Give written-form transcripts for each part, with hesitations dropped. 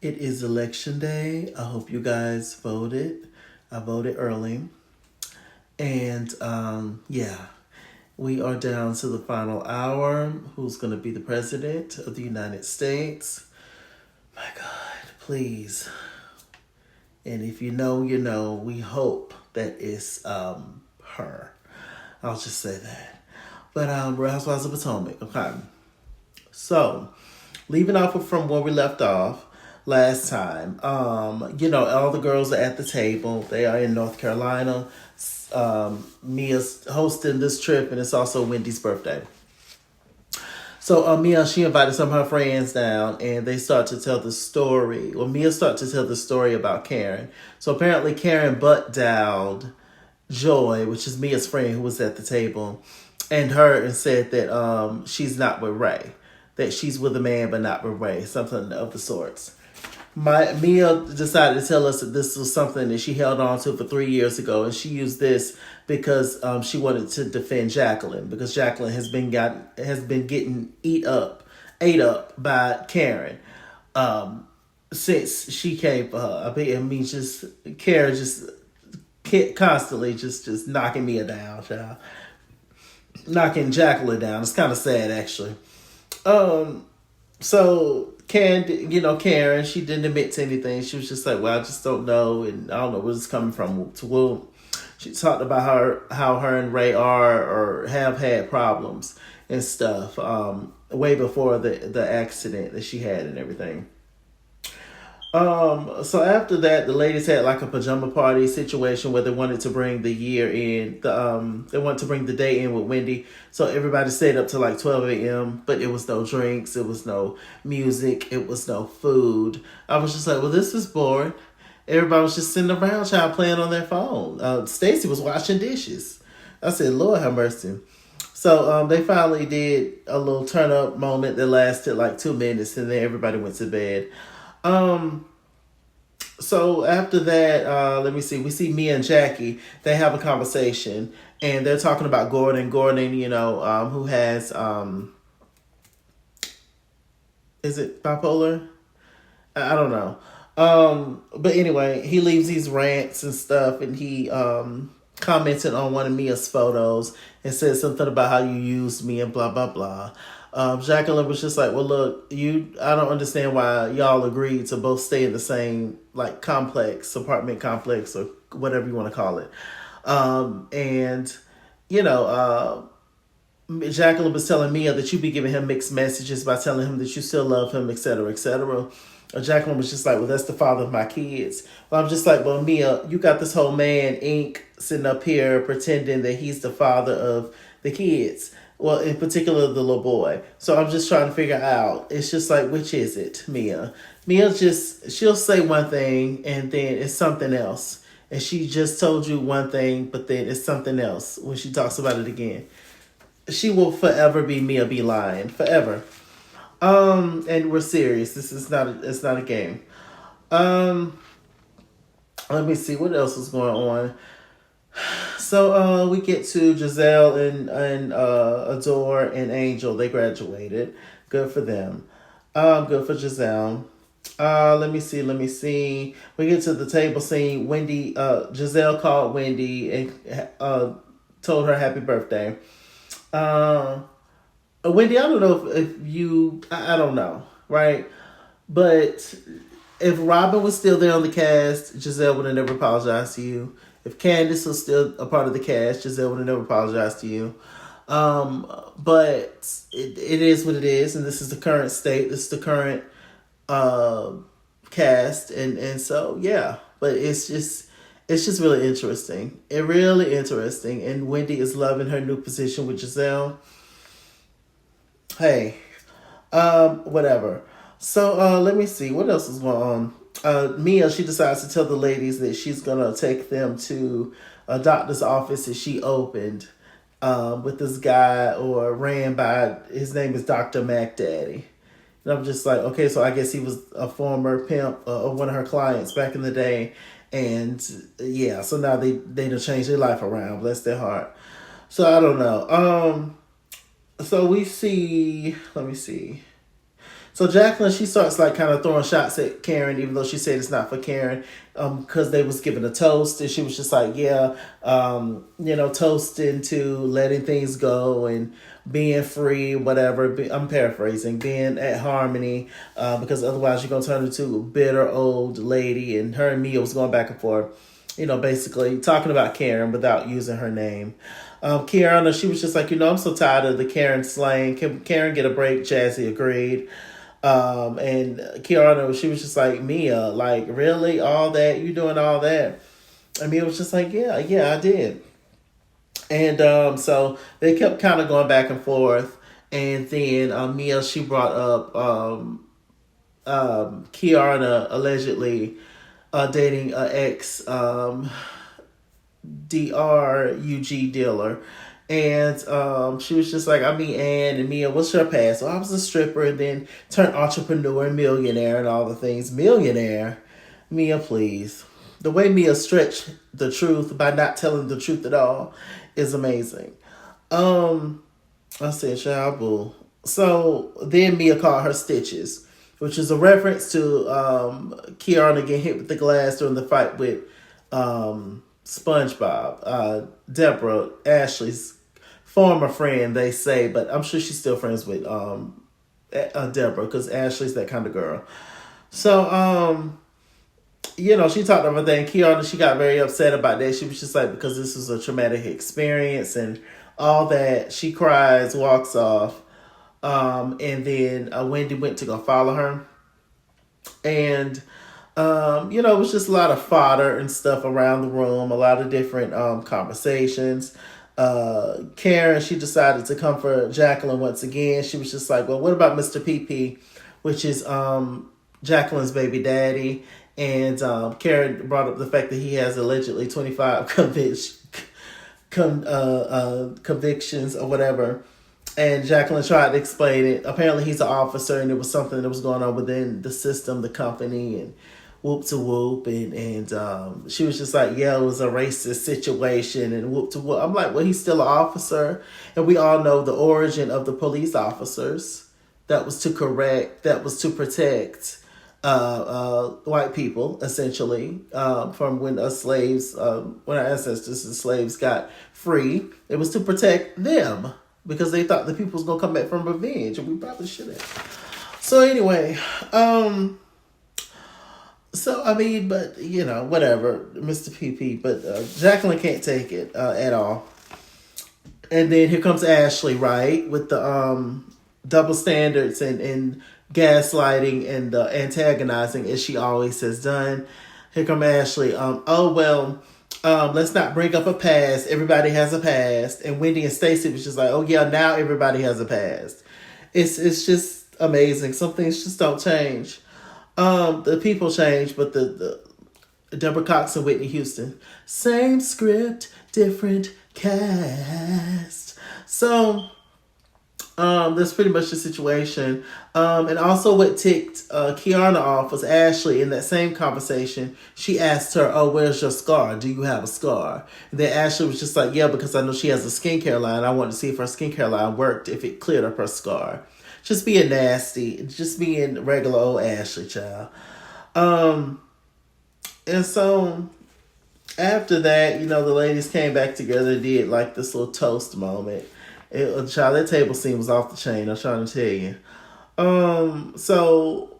It is election day. I hope you guys voted. I voted early. And yeah, we are down to the final hour. Who's going to be the president of the United States? My God, please. And if you know, you know, we hope that it's her. I'll just say that. But Real Housewives of Potomac. Okay. So, leaving off from where we left off last time, all the girls are at the table. They are in North Carolina. Mia's hosting this trip, and it's also Wendy's birthday. So Mia, she invited some of her friends down, and they start to tell the story. Well, Mia started to tell the story about Karen. So apparently Karen butt dialed Joy, which is Mia's friend who was at the table, and said that she's not with Ray, that she's with a man but not with Ray, something of the sorts. Mia decided to tell us that this was something that she held on to for 3 years ago, and she used this because she wanted to defend Jacqueline, because Jacqueline has been getting ate up by Karen since she came for her. I mean, just Karen just constantly just knocking Mia down, child. Knocking Jacqueline down. It's kind of sad, actually. So Karen, she didn't admit to anything. She was just like, well, I just don't know, and I don't know where it's coming from. Well, she talked about how her and Ray are or have had problems and stuff way before the accident that she had and everything. So after that, the ladies had like a pajama party situation where they wanted to bring the year in. They wanted to bring the day in with Wendy. So everybody stayed up till like 12 a.m. But it was no drinks, it was no music, it was no food. I was just like, well, this is boring. Everybody was just sitting around, child, playing on their phone. Stacey was washing dishes. I said, Lord have mercy. So they finally did a little turn up moment that lasted like 2 minutes, and then everybody went to bed. So after that, let me see. We see Mia and Jackie. They have a conversation, and they're talking about Gordon. Gordon, who has is it bipolar? I don't know. But anyway, he leaves these rants and stuff, and he commented on one of Mia's photos and said something about how you used me and blah blah blah. Jacqueline was just like, well, look, I don't understand why y'all agreed to both stay in the same like apartment complex, or whatever you want to call it. And Jacqueline was telling Mia that you be giving him mixed messages by telling him that you still love him, etc., etc. Jacqueline was just like, well, that's the father of my kids. Well, I'm just like, well, Mia, you got this whole man, Ink, sitting up here pretending that he's the father of the kids. Well, in particular, the little boy. So I'm just trying to figure out. It's just like, which is it, Mia? She'll say one thing and then it's something else. And she just told you one thing, but then it's something else when she talks about it again. She will forever be Mia be lying. Forever. And we're serious. It's not a game. Let me see what else is going on. So we get to Giselle and Adore and Angel. They graduated. Good for them. Good for Giselle. Let me see. We get to the table scene. Giselle called Wendy and told her happy birthday. Wendy, I don't know if you, I don't know, right? But if Robin was still there on the cast, Giselle would have never apologized to you. If Candace was still a part of the cast, Giselle would have never apologized to you. But it is what it is, and this is the current state. This is the current cast, and so yeah. But it's just really interesting. Really interesting. And Wendy is loving her new position with Giselle. Hey, whatever. So let me see what else is going on. Mia, she decides to tell the ladies that she's gonna take them to a doctor's office that she opened with this guy, or ran by. His name is Dr. Mac Daddy. And I'm just like, okay, so I guess he was a former pimp of one of her clients back in the day. And yeah, so now they done changed their life around. Bless their heart. So I don't know. So we see, let me see. So Jacqueline, she starts like kind of throwing shots at Karen, even though she said it's not for Karen, because they was given a toast, and she was just like, yeah, toasting to letting things go and being free, whatever. I'm paraphrasing, being at harmony, because otherwise you're gonna turn into a bitter old lady. And her and Mia was going back and forth, basically talking about Karen without using her name. Kiana, she was just like, I'm so tired of the Karen slang. Can Karen get a break? Jazzy agreed. And Kiana, she was just like, Mia, like, really? All that? You doing all that? And Mia was just like, yeah, I did. And so they kept kind of going back and forth. And then Mia, she brought up Kiana allegedly dating an ex DRUG dealer. And she was just like, Ann and Mia, what's your past? Well, I was a stripper and then turned entrepreneur and millionaire and all the things. Millionaire? Mia, please. The way Mia stretched the truth by not telling the truth at all is amazing. I said, Shabu. So then Mia called her Stitches, which is a reference to Kiana getting hit with the glass during the fight with SpongeBob. Deborah, Ashley's former friend, they say, but I'm sure she's still friends with Deborah, because Ashley's that kind of girl. So, she talked about that, and Kiana, she got very upset about that. She was just like, because this was a traumatic experience and all that. She cries, walks off, and then Wendy went to go follow her. And it was just a lot of fodder and stuff around the room, a lot of different conversations. Karen, she decided to comfort Jacqueline once again. She was just like, well, what about Mr. PP, which is Jacqueline's baby daddy? And Karen brought up the fact that he has allegedly 25 convictions or whatever. And Jacqueline tried to explain it. Apparently he's an officer, and it was something that was going on within the system, the company, and whoop to whoop. And she was just like, yeah, it was a racist situation and whoop to whoop. I'm like, well, he's still an officer. And we all know the origin of the police officers. That was to protect white people, essentially, from when when our ancestors and slaves got free. It was to protect them, because they thought the people was gonna come back from revenge, and we probably shouldn't. So anyway, but whatever, Mr. PP. But Jacqueline can't take it at all. And then here comes Ashley, right, with the double standards and gaslighting and antagonizing, as she always has done. Here come Ashley. Let's not bring up a past. Everybody has a past. And Wendy and Stacey was just like, oh yeah, now everybody has a past. It's just amazing. Some things just don't change. The people change, but the Deborah Cox and Whitney Houston, same script, different cast. So that's pretty much the situation. And also what ticked Kiana off was Ashley. In that same conversation, she asked her, oh, where's your scar? Do you have a scar? And then Ashley was just like, yeah, because I know she has a skincare line. I wanted to see if her skincare line worked, if it cleared up her scar. Just being nasty. Just being regular old Ashley, child. And so after that, the ladies came back together and did like this little toast moment. Child, that table scene was off the chain, I'm trying to tell you. So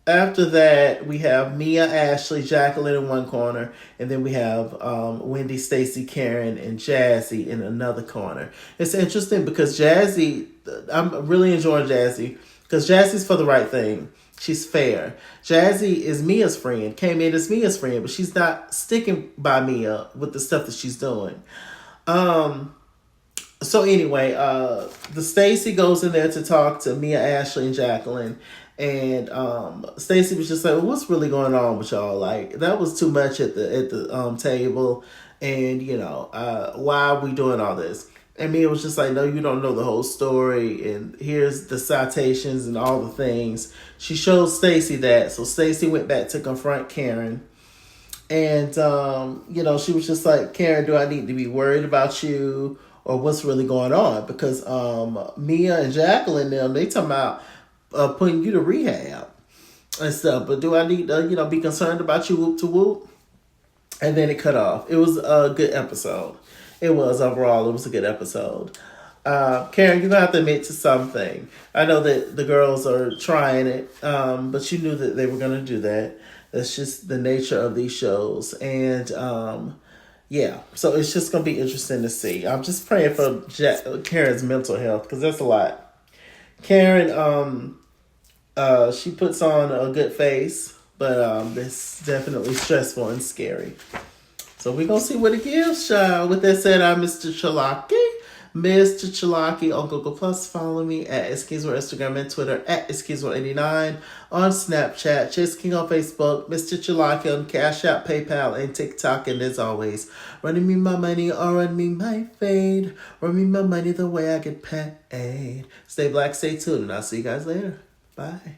after that, we have Mia, Ashley, Jacqueline in one corner, and then we have Wendy, Stacey, Karen, and Jazzy in another corner. It's interesting because Jazzy, I'm really enjoying Jazzy, because Jazzy's for the right thing. She's fair. Jazzy is Mia's friend, came in as Mia's friend, but she's not sticking by Mia with the stuff that she's doing. So anyway, the Stacey goes in there to talk to Mia, Ashley, and Jacqueline. And Stacey was just like, well, what's really going on with y'all? Like, that was too much at the table. And, why are we doing all this? And Mia was just like, no, you don't know the whole story. And here's the citations and all the things. She showed Stacey that. So Stacey went back to confront Karen. And, she was just like, Karen, do I need to be worried about you? Or what's really going on? Because Mia and Jacqueline, they talking about putting you to rehab and stuff. But do I need to, be concerned about you whoop to whoop? And then it cut off. It was a good episode. It was overall. It was a good episode. Karen, you're gonna have to admit to something. I know that the girls are trying it, but you knew that they were gonna do that. That's just the nature of these shows, and yeah. So it's just gonna be interesting to see. I'm just praying for Karen's mental health because that's a lot. Karen, she puts on a good face, but it's definitely stressful and scary. So we're going to see what it gives, child. With that said, I'm Mr. Chalaki. Mr. Chalaki on Google+. Follow me at Eskizor Instagram and Twitter at Eskizor89. On Snapchat, Chase King on Facebook, Mr. Chalaki on Cash App, PayPal, and TikTok. And as always, running me my money or run me my fade. Run me my money the way I get paid. Stay black, stay tuned, and I'll see you guys later. Bye.